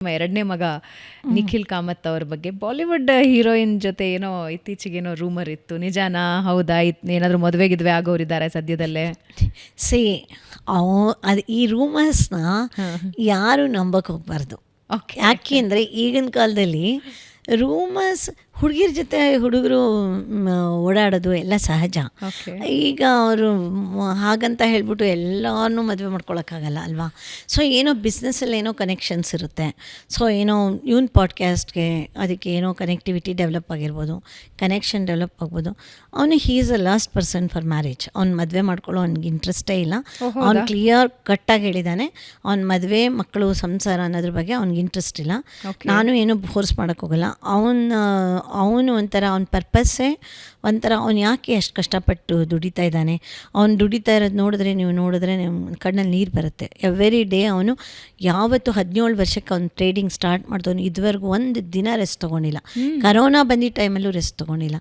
ಎರಡನೇ ಮಗ ನಿಖಿಲ್ ಕಾಮತ್ ಅವ್ರ ಬಗ್ಗೆ ಬಾಲಿವುಡ್ ಹೀರೋಯಿನ್ ಜೊತೆ ಏನೋ ಇತ್ತೀಚೆಗೇನೋ ರೂಮರ್ ಇತ್ತು, ನಿಜಾನಾ? ಹೌದಾ? ಏನಾದರೂ ಮದುವೆ ಗಿದ್ವೆ ಆಗೋರಿದ್ದಾರೆ ಸದ್ಯದಲ್ಲೇ? ಸಿ ಅದು ಈ ರೂಮರ್ಸ್ನ ಯಾರು ನಂಬಕ್ಕೆ ಹೋಗ್ಬಾರ್ದು. ಯಾಕೆ ಅಂದರೆ ಈಗಿನ ಕಾಲದಲ್ಲಿ ರೂಮರ್ಸ್ ಹುಡುಗಿರ ಜೊತೆ ಹುಡುಗರು ಓಡಾಡೋದು ಎಲ್ಲ ಸಹಜ. ಈಗ ಅವರು ಹಾಗಂತ ಹೇಳ್ಬಿಟ್ಟು ಎಲ್ಲನೂ ಮದುವೆ ಮಾಡ್ಕೊಳಕ್ಕಾಗಲ್ಲ ಅಲ್ವಾ. ಸೊ ಏನೋ ಬಿಸ್ನೆಸ್ಸಲ್ಲಿ ಏನೋ ಕನೆಕ್ಷನ್ಸ್ ಇರುತ್ತೆ. ಸೊ ಏನೋ ಇವನ್ ಪಾಡ್ಕ್ಯಾಸ್ಟ್ಗೆ ಅದಕ್ಕೆ ಏನೋ ಕನೆಕ್ಟಿವಿಟಿ ಡೆವಲಪ್ ಆಗಿರ್ಬೋದು, ಕನೆಕ್ಷನ್ ಡೆವಲಪ್ ಆಗ್ಬೋದು. ಅವನು he is a last person for marriage. ಅವ್ನು ಮದುವೆ ಮಾಡ್ಕೊಳ್ಳೋ ಅವ್ನಿಗೆ ಇಂಟ್ರೆಸ್ಟೇ ಇಲ್ಲ. ಅವ್ನು ಕ್ಲಿಯರ್ ಕಟ್ಟಾಗಿ ಹೇಳಿದ್ದಾನೆ, ಅವ್ನ ಮದುವೆ ಮಕ್ಕಳು ಸಂಸಾರ ಅನ್ನೋದ್ರ ಬಗ್ಗೆ ಅವ್ನಿಗೆ ಇಂಟ್ರೆಸ್ಟ್ ಇಲ್ಲ. ನಾನು ಏನು ಫೋರ್ಸ್ ಮಾಡೋಕ್ಕೋಗಲ್ಲ. ಅವನು ಒಂಥರ ಅವ್ನ ಪರ್ಪಸ್ಸೇ ಒಂಥರ ಅವ್ನು ಯಾಕೆ ಅಷ್ಟು ಕಷ್ಟಪಟ್ಟು ದುಡಿತಾ ಇದ್ದಾನೆ. ಅವ್ನು ದುಡಿತಾ ಇರೋದು ನೋಡಿದ್ರೆ ನಿಮ್ಮ ಕಣ್ಣಲ್ಲಿ ನೀರು ಬರುತ್ತೆ. ಎವ್ರಿ ಡೇ ಅವನು ಯಾವತ್ತು 17 ವರ್ಷಕ್ಕೆ ಅವ್ನು ಟ್ರೇಡಿಂಗ್ ಸ್ಟಾರ್ಟ್ ಮಾಡ್ದವನು ಇದುವರೆಗೂ ಒಂದು ದಿನ ರೆಸ್ಟ್ ತೊಗೊಂಡಿಲ್ಲ. ಕರೋನಾ ಬಂದಿದ್ದ ಟೈಮಲ್ಲೂ ರೆಸ್ಟ್ ತೊಗೊಂಡಿಲ್ಲ.